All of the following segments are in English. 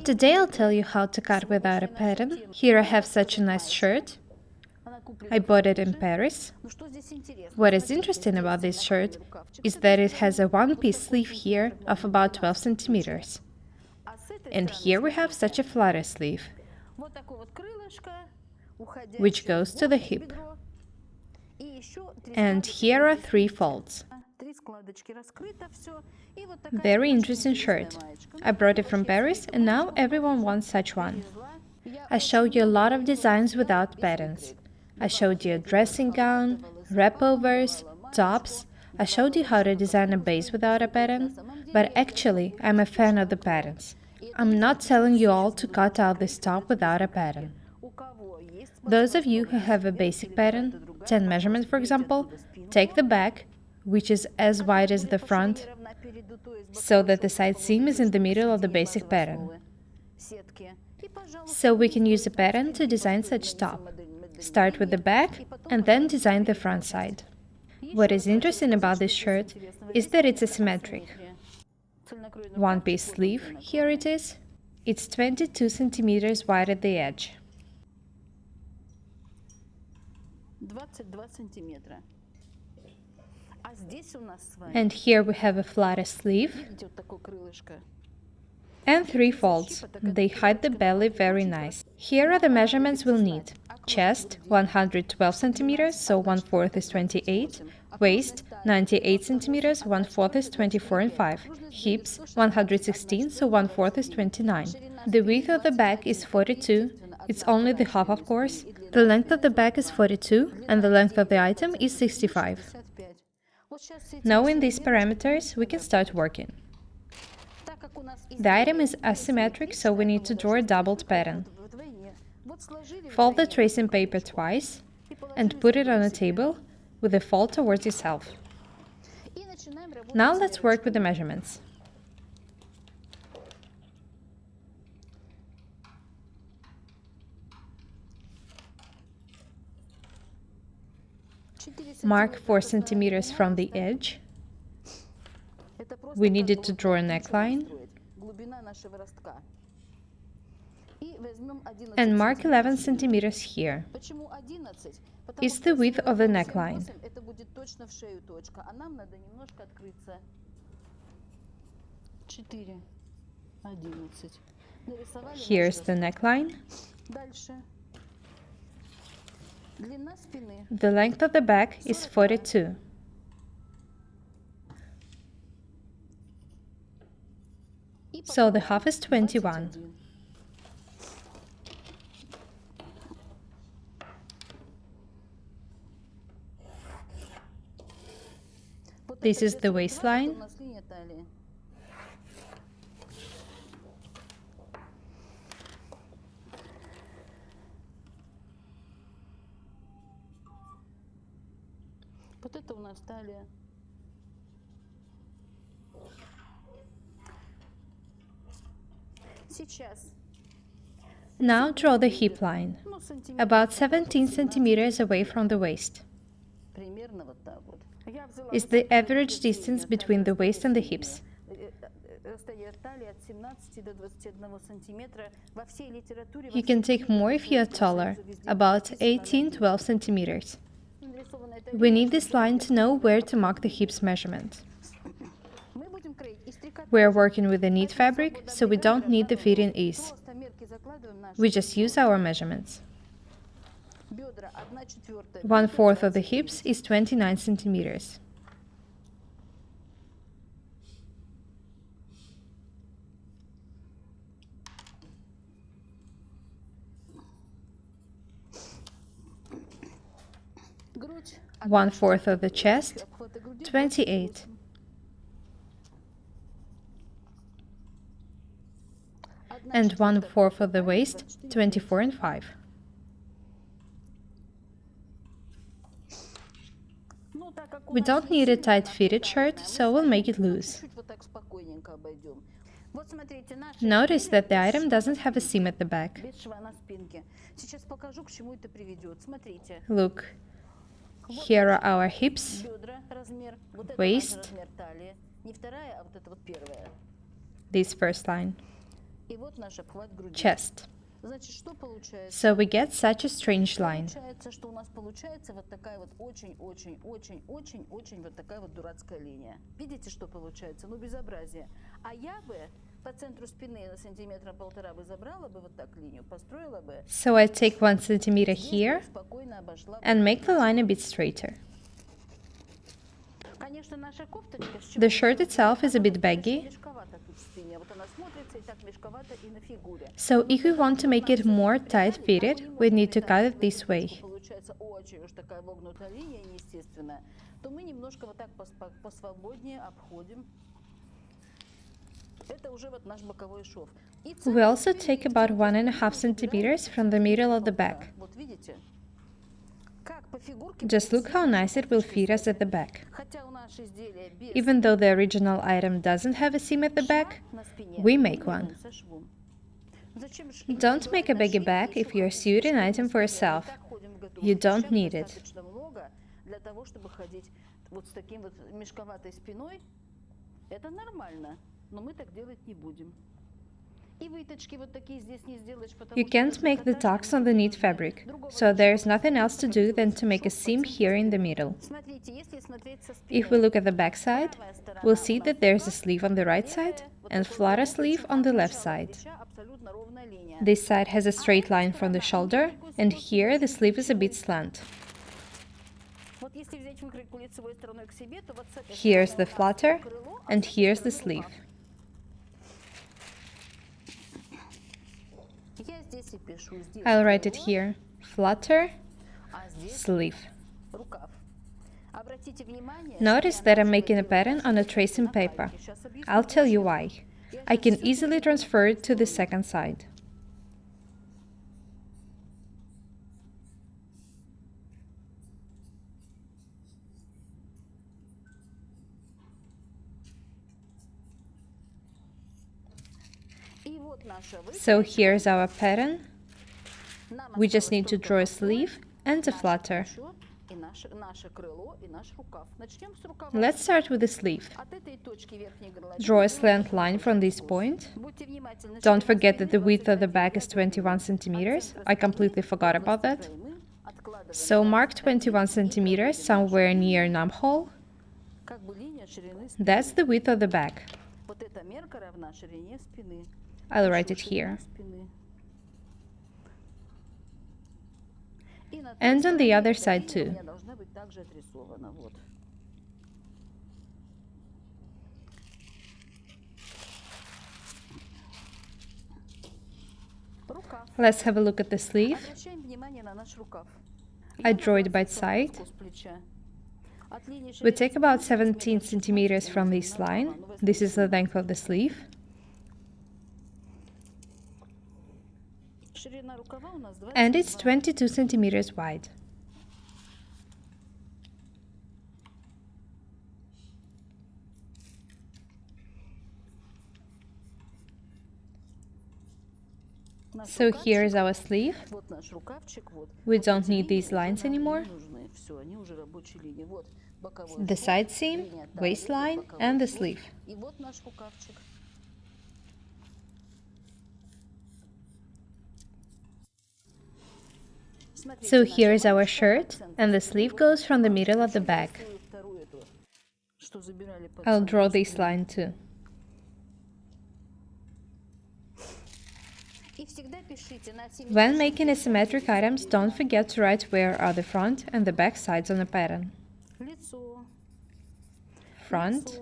Today I'll tell you how to cut without a pattern. Here I have such a nice shirt. I bought it in Paris. What is interesting about this shirt is that it has a one-piece sleeve here of about 12 centimeters. And here we have such a flutter sleeve, which goes to the hip. And here are 3 folds. Very interesting shirt. I brought it from Paris and now everyone wants such one. I showed you a lot of designs without patterns. I showed you a dressing gown, wrapovers, tops. I showed you how to design a base without a pattern, but actually I'm a fan of the patterns. I'm not telling you all to cut out this top without a pattern. Those of you who have a basic pattern, 10 measurement for example, take the back, which is as wide as the front, so that the side seam is in the middle of the basic pattern. So we can use a pattern to design such top. Start with the back and then design the front side. What is interesting about this shirt is that it's asymmetric. One-piece sleeve, here it is. It's 22 centimeters wide at the edge. And here we have a flutter sleeve and 3 folds. They hide the belly very nice. Here are the measurements we'll need. Chest 112 centimeters, so 1/4 is 28. Waist 98 centimeters, 1/4 is 24.5. Hips 116, so 1/4 is 29. The width of the back is 42. It's only the half, of course. The length of the back is 42 and the length of the item is 65. Knowing these parameters, we can start working. The item is asymmetric, so we need to draw a doubled pattern. Fold the tracing paper twice and put it on a table with a fold towards yourself. Now let's work with the measurements. Mark 4 centimeters from the edge. We needed to draw a neckline. And mark 11 centimeters here. It's the width of the neckline. Here's the neckline. The length of the back is 42. So the half is 21. This is the waistline. Now draw the hip line, about 17 centimeters away from the waist. It's the average distance between the waist and the hips. You can take more if you are taller, about 18-12 centimeters. We need this line to know where to mark the hips measurement. We are working with a knit fabric, so we don't need the fitting ease. We just use our measurements. 1/4 of the hips is 29 centimeters. One-fourth of the chest, 28. And 1/4 of the waist, 24.5. We don't need a tight-fitted shirt, so we'll make it loose. Notice that the item doesn't have a seam at the back. Look, here are our hips, waist, this first line. chest. So we get such a strange line. So I take 1 centimeter here and make the line a bit straighter. The shirt itself is a bit baggy, so if we want to make it more tight-fitted, we need to cut it this way. We also take about 1.5 centimeters from the middle of the back. Just look how nice it will fit us at the back. Even though the original item doesn't have a seam at the back, we make one. Don't make a baggy back if you're sewing an item for yourself. You don't need it. You can't make the tucks on the knit fabric, so there's nothing else to do than to make a seam here in the middle. If we look at the back side, we'll see that there's a sleeve on the right side and flutter sleeve on the left side. This side has a straight line from the shoulder, and here the sleeve is a bit slant. Here's the flutter, and here's the sleeve. I'll write it here: flutter, sleeve. Notice that I'm making a pattern on a tracing paper. I'll tell you why. I can easily transfer it to the second side. So here's our pattern. We just need to draw a sleeve and a flutter. Let's start with the sleeve. Draw a slant line from this point. Don't forget that the width of the back is 21 centimeters. I completely forgot about that. So mark 21 centimeters somewhere near nub hole. That's the width of the back. I'll write it here. And on the other side too. Let's have a look at the sleeve. I draw it by side. We take about 17 centimeters from this line. This is the length of the sleeve. And it's 22 centimeters wide. So here is our sleeve. We don't need these lines anymore. The side seam, waistline, and the sleeve. So here is our shirt, and the sleeve goes from the middle of the back. I'll draw this line too. When making asymmetric items, don't forget to write where are the front and the back sides on the pattern. Front,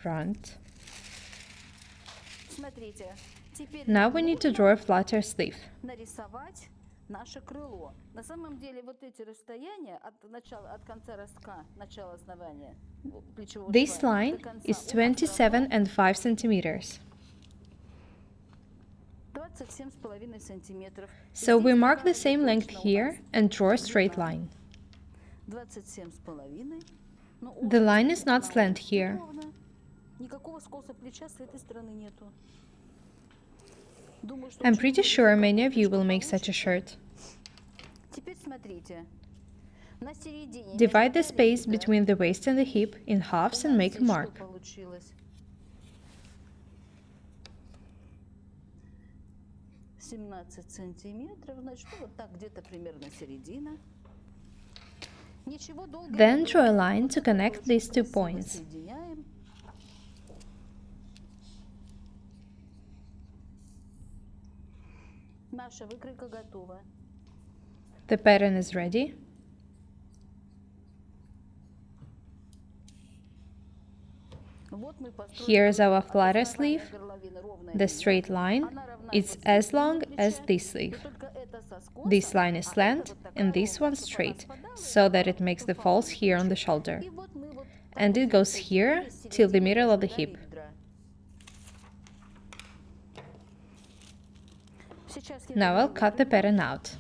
front. Now we need to draw a flutter sleeve. This line is 27.5 centimeters. So we mark the same length here and draw a straight line. The line is not slant here. I'm pretty sure many of you will make such a shirt. Divide the space between the waist and the hip in halves and make a mark. 18 сантиметров, значит, ну, вот так где-то примерно середина. Ничего долго. Then draw a line to connect these 2 points. Соединяем. Наша выкройка готова. The pattern is ready. Here is our flutter sleeve. The straight line is as long as this sleeve. This line is slant and this one straight, so that it makes the folds here on the shoulder. And it goes here till the middle of the hip. Now I'll cut the pattern out.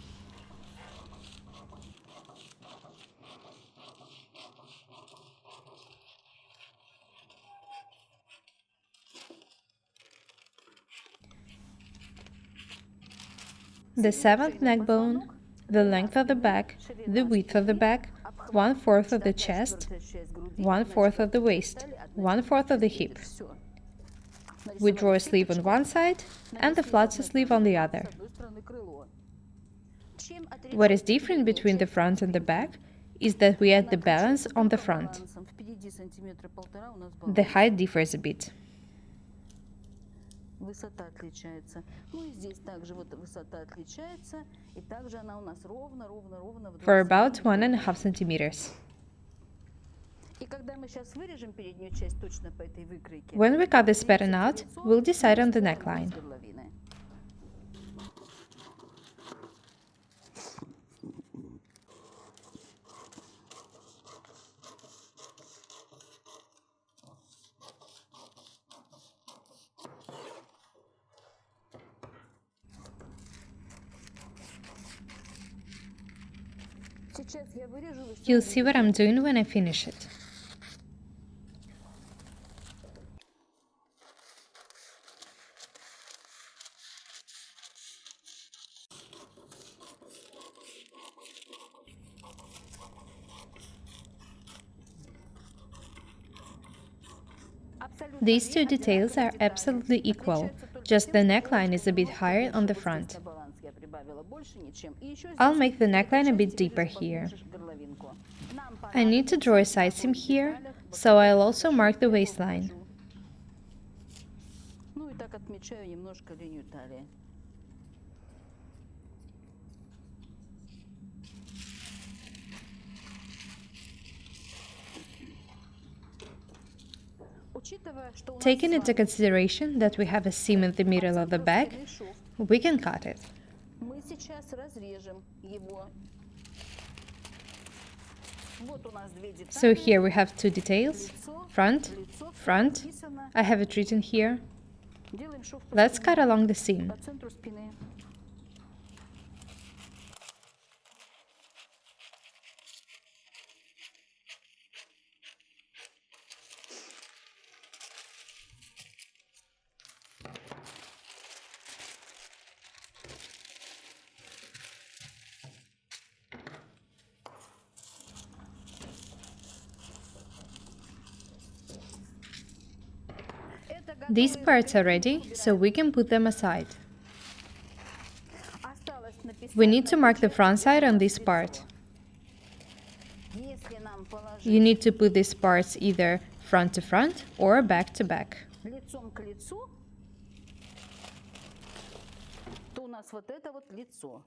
The 7th neck bone, the length of the back, the width of the back, 1/4 of the chest, 1/4 of the waist, 1/4 of the hip. We draw a sleeve on one side and the flutter sleeve on the other. What is different between the front and the back is that we add the balance on the front. The height differs a bit. Высота отличается. Ну и здесь также вот высота отличается, и также она у нас ровно в For about 1.5 centimeters. И когда мы сейчас вырежем переднюю часть точно по этой выкройке. When we cut this pattern out, we'll decide on the neckline. You'll see what I'm doing when I finish it. These 2 details are absolutely equal, just the neckline is a bit higher on the front. I'll make the neckline a bit deeper here. I need to draw a side seam here, so I'll also mark the waistline. Ну и так отмечаю немножко линию талии. Taking into consideration that we have a seam in the middle of the back, we can cut it. Мы сейчас разрежем его. Вот у нас две детали. So here we have 2 details, front, front. I have it written here. Делаем шов Let's cut along the seam. по центру спины. These parts are ready, so we can put them aside. We need to mark the front side on this part. Если нам положить You need to put these parts either front to front or back to back. лицом к лицу, то у нас вот это вот лицо.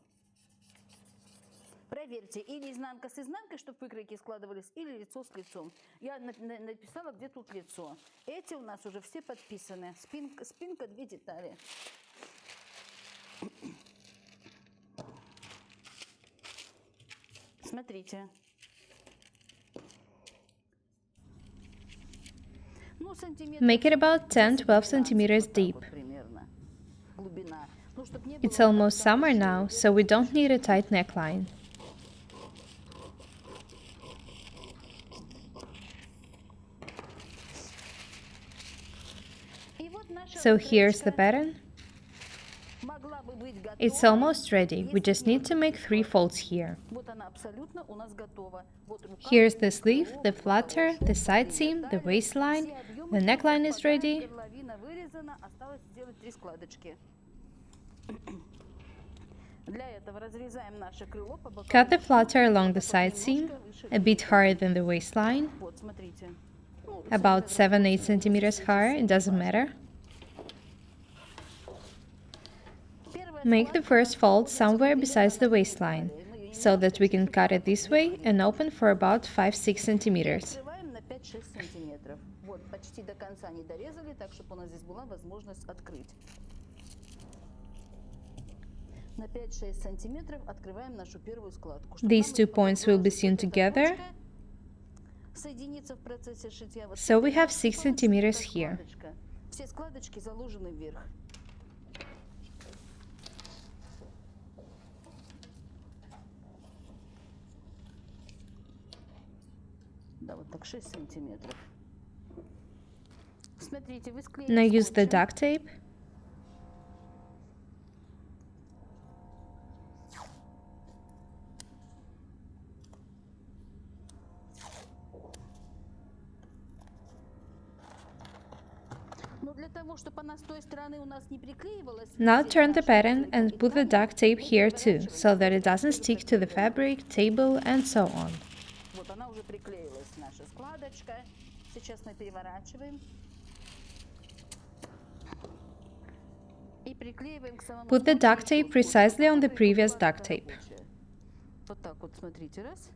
Проверьте, или изнанка с изнанкой, чтобы выкройки складывались, или лицо с лицом. Я написала, где тут лицо. Эти у нас уже все подписаны. Спинка 2 детали. Смотрите. Ну, Make it about 10-12 centimeters deep. примерно. Глубина. Ну, чтоб не It's было almost summer now, so we don't need a tight neckline. И вот наша So here's the pattern. могла бы быть готова. It's almost ready. We just need to make 3 folds here. Вот она абсолютно у нас готова. Вот рука. Here's the sleeve, the flutter, the side seam, the waistline. The neckline is ready. Горловина вырезана, осталось сделать 3 складочки. Для этого разрезаем наше крыло по боковым. Cut the flutter along the side seam, a bit higher than the waistline, Вот, смотрите. Ну, about 7-8 centimeters higher, it doesn't matter. первая Make the складка first fold somewhere находится besides the где-то на waistline, талии. Мы её so немножко that we can чуть-чуть cut it this way and open for about 5-6 centimeters. открываем на 5-6 сантиметров. Вот, почти до конца не дорезали, так, чтобы у нас здесь была возможность открыть. На 5-6 сантиметров открываем нашу первую складку. Чтобы These нам two потом points will be продолжить sewn вот эта together, точка соединиться в процессе шитья. Вот so we have 6 получится centimeters такая here. складочка. Все складочки заложены вверх. Да, вот так 6 сантиметров. Смотрите, вы склеили Now use the скотчем. duct tape. Но для того, чтобы она с той стороны у нас не приклеивалась, Now здесь turn the наша pattern несколько and put the деталей, duct tape мы here too, переворачиваем so that it скотч doesn't и stick to the прикрепляем. fabric, table, and so on. Вот она уже приклеилась, наша складочка. Сейчас мы переворачиваем. И приклеиваем к самому Put the скотчу duct еще tape скотч, precisely on the чтобы previous была duct такая tape. рабочая. Вот так вот, смотрите, раз.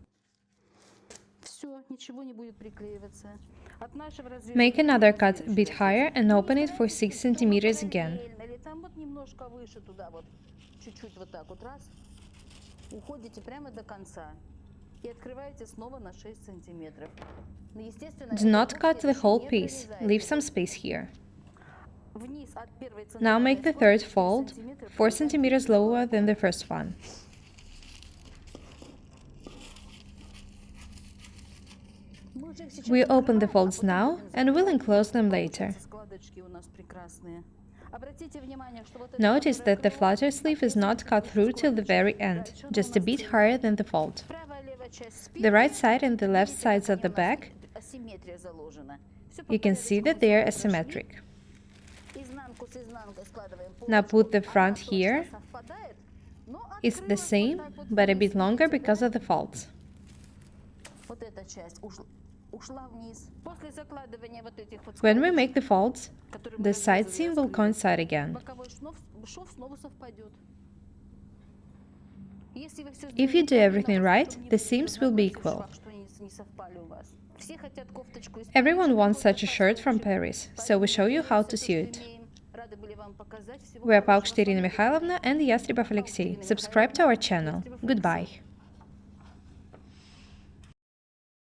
Все, ничего не будет приклеиваться. От нашего разреза Make another cut a следующий bit разрез. higher and Не open it for старайтесь, 6 чтобы centimeters again. параллельно или там вот немножко выше туда вот, чуть-чуть вот так вот раз. Уходите прямо до конца и открываете снова на 6 сантиметров. Но, естественно, Do not эту cut the следующую whole не piece, прорезайте. leave some space here. Вниз от первой Now make the центральной third складки 4 fold, сантиметра 4 прорезаем centimeters перед lower углом. than the first one. Мы уже их сейчас We open the открываем, а folds потом now будем and will закрывать. enclose them Получатся later. складочки у нас прекрасные. Обратите внимание, что вот это Notice которое that the крыло, flutter sleeve is not cut выше through till the very складочки. end, Дальше оно у just a нас bit целое. higher than the fold. Правая, левая часть спинки. The right side and the left Видите, sides как of the они у нас back, асимметрия заложена. Всё по you can see порядочку that мы they are всё прошли. asymmetric. Изнанку с изнанкой складываем Now полочку. put the Она front точно here. совпадает, но It's the открылась вот same, так вот but a вниз. bit longer Видите, because да? of the folds. Вот эта часть ушла вниз. После закладывания вот этих вот When we складочек, make the folds, которые мы the side разрезали и seam will раскрыли, coincide again. боковой шов снова совпадет. Если вы всё If сделали you do правильно, everything у вас right, потом не the будет seams will be разногласий в equal. швах, что они не совпали у вас. Все хотят кофточку из Everyone Парижа, wants such a какой-то shirt from фасончик. Paris, so we show you how to Поэтому sew делаем всё, it. что умеем. Рады были вам показать. Всего We are хорошего. С Paukšt вами Irina была Mikhailovna and Yastribov Alexei. Ирина Subscribe to Михайловна, our channel. Ястребов Алексей. Goodbye.